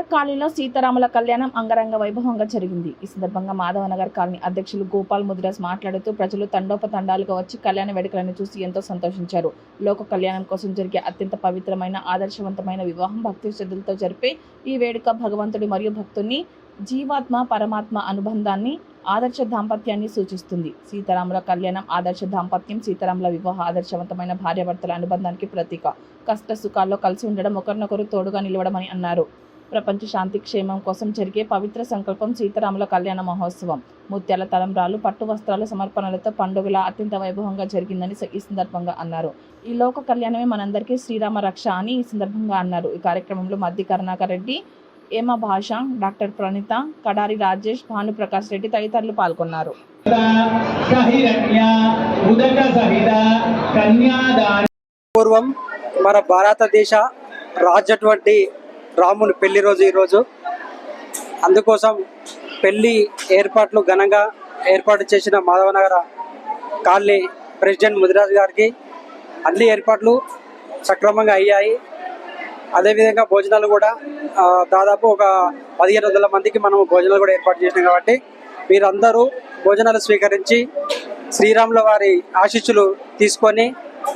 నగర్ కాలనీలో సీతారాముల కళ్యాణం అంగరంగ వైభవంగా జరిగింది. ఈ సందర్భంగా మాధవనగర్ కాలనీ అధ్యక్షులు గోపాల్ ముదిరాజ్ మాట్లాడుతూ ప్రజలు తండోపతండాలుగా వచ్చి కళ్యాణ వేడుకలను చూసి ఎంతో సంతోషించారు. లోక కళ్యాణం కోసం జరిగే అత్యంత పవిత్రమైన ఆదర్శవంతమైన వివాహం భక్తి శ్రద్ధలతో జరిపే ఈ వేడుక భగవంతుడి మరియు భక్తుని జీవాత్మ పరమాత్మ అనుబంధాన్ని ఆదర్శ దాంపత్యాన్ని సూచిస్తుంది. సీతారాముల కళ్యాణం ఆదర్శ దాంపత్యం, సీతారాముల వివాహ ఆదర్శవంతమైన భార్యాభర్తల అనుబంధానికి ప్రతీక. కష్ట సుఖాల్లో కలిసి ఉండడం, ఒకరినొకరు తోడుగా నిలవడమని అన్నారు. ప్రపంచ శాంతి క్షేమం కోసం జరిగే పవిత్ర సంకల్పం సీతారాముల కళ్యాణ మహోత్సవం. ముత్యాల తలంబ్రాలు, పట్టు వస్త్రాల సమర్పణలతో పండుగల అత్యంత వైభవంగా జరిగిందని ఈ సందర్భంగా అన్నారు. ఈ లోక కళ్యాణమే మనందరికీ శ్రీరామ రక్ష అని ఈ సందర్భంగా అన్నారు. ఈ కార్యక్రమంలో మద్ది కరుణాకర్ రెడ్డి, ఏమ భాష, డాక్టర్ ప్రణీత, కడారి రాజేష్, భానుప్రకాష్ రెడ్డి తదితరులు పాల్గొన్నారు. పూర్వం మన భారతదేశ రాజటువంటి రాముని పెళ్లి రోజు ఈరోజు. అందుకోసం పెళ్లి ఏర్పాట్లు ఘనంగా ఏర్పాటు చేసిన మాధవనగర కాలనీ ప్రెసిడెంట్ ముదిరాజ్ గారికి అన్ని ఏర్పాట్లు సక్రమంగా అయ్యాయి. అదేవిధంగా భోజనాలు కూడా దాదాపు ఒక 1500 మందికి మనం భోజనాలు కూడా ఏర్పాటు చేసినాం. కాబట్టి మీరందరూ భోజనాలు స్వీకరించి శ్రీరాముల వారి ఆశీస్సులు తీసుకొని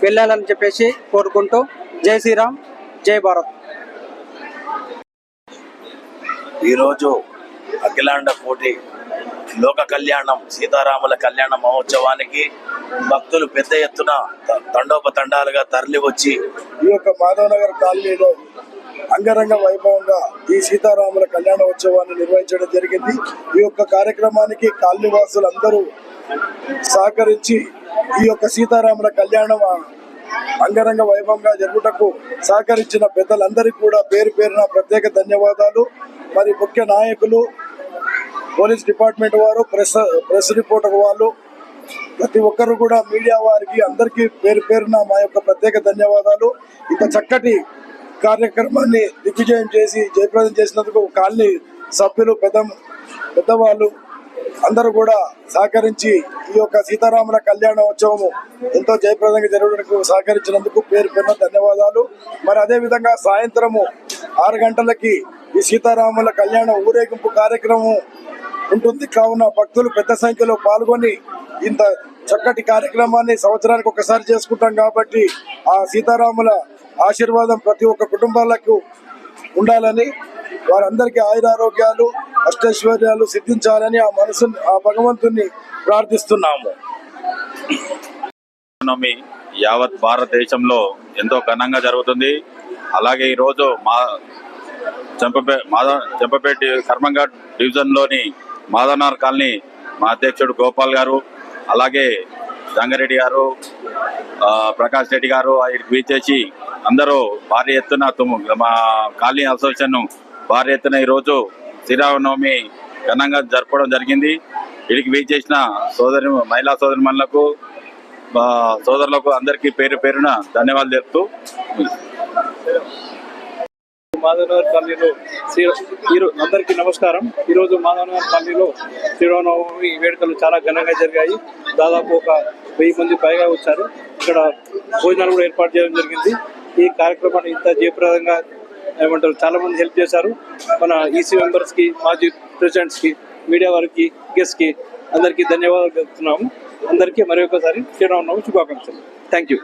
వెళ్ళాలని చెప్పేసి కోరుకుంటూ జై శ్రీరామ్, జై భారత్. ఈరోజు అఖిలాండ కోటి లోక కళ్యాణం సీతారాముల కళ్యాణ మహోత్సవానికి భక్తులు పెద్ద ఎత్తున తండోపతండాలుగా తరలి వచ్చి ఈ యొక్క మాధవనగర్ కాలనీలో అంగరంగ వైభవంగా ఈ సీతారాముల కళ్యాణోత్సవాన్ని నిర్వహించడం జరిగింది. ఈ యొక్క కార్యక్రమానికి కాలనీ వాసులందరూ సహకరించి ఈ యొక్క సీతారాముల కళ్యాణం అంగరంగ వైభవంగా జరుగుటకు సహకరించిన పెద్దలందరికీ కూడా పేరు పేరున ప్రత్యేక ధన్యవాదాలు. మరి ముఖ్య నాయకులు, పోలీస్ డిపార్ట్మెంట్ వారు, ప్రెస్ రిపోర్టర్ వాళ్ళు, ప్రతి ఒక్కరు కూడా మీడియా వారికి అందరికీ పేరు పేరున మా యొక్క ప్రత్యేక ధన్యవాదాలు. ఇంత చక్కటి కార్యక్రమాన్ని దిగ్విజయం చేసి జయప్రదం చేసినందుకు కాలనీ సభ్యులు, పెద్దవాళ్ళు అందరూ కూడా సహకరించి ఈ యొక్క సీతారాముల కళ్యాణోత్సవము ఎంతో జయప్రదంగా జరగడానికి సహకరించినందుకు పేరు పేరున ధన్యవాదాలు. మరి అదేవిధంగా సాయంత్రము 6 గంటలకి ఈ సీతారాముల కళ్యాణ ఊరేగింపు కార్యక్రమం ఉంటుంది. కావున భక్తులు పెద్ద సంఖ్యలో పాల్గొని ఇంత చక్కటి కార్యక్రమాన్ని సంవత్సరానికి ఒకసారి చేసుకుంటాం కాబట్టి ఆ సీతారాముల ఆశీర్వాదం ప్రతి ఒక్క కుటుంబాలకు ఉండాలని, వారందరికీ ఆయురారోగ్యాలు, అష్టైశ్వర్యాలు సిద్ధించాలని ఆ భగవంతుని ప్రార్థిస్తున్నాము. యావత్ భారతదేశంలో ఎంతో ఘనంగా జరుగుతుంది. అలాగే ఈరోజు చెంపపేట కర్మంఘాట్ డివిజన్లోని మాధవనగర్ కాలనీ మా అధ్యక్షుడు గోపాల్ గారు, అలాగే జంగారెడ్డి గారు, ప్రకాష్ రెడ్డి గారు వీచేసి అందరూ భారీ ఎత్తున మా కాలనీ అసోసియేషన్ భారీ ఎత్తున ఈరోజు శ్రీరామనవమి ఘనంగా జరపడం జరిగింది. వీడికి వీచేసిన మహిళా సోదరిమణులకు, సోదరులకు అందరికీ పేరు పేరున ధన్యవాదాలు తెలుపుతూ మాధవనగర్ కాలనీలో అందరికీ నమస్కారం. ఈరోజు మాధవనగర్ కాలనీలో శ్రీరామనవమి వేడుకలు చాలా ఘనంగా జరిగాయి. దాదాపు ఒక 1000 మంది పైగా వచ్చారు. ఇక్కడ భోజనాలు కూడా ఏర్పాటు చేయడం జరిగింది. ఈ కార్యక్రమాన్ని ఇంత జయప్రదంగా చాలా మంది హెల్ప్ చేశారు. మన ఈసీ మెంబర్స్కి, మాజీ ప్రెసిడెంట్స్కి, మీడియా వారికి, గెస్ట్కి అందరికీ ధన్యవాదాలు తెలుపుతున్నాము. అందరికీ మరి ఒకసారి శ్రీరామనవమి శుభాకాంక్షలు. Thank you.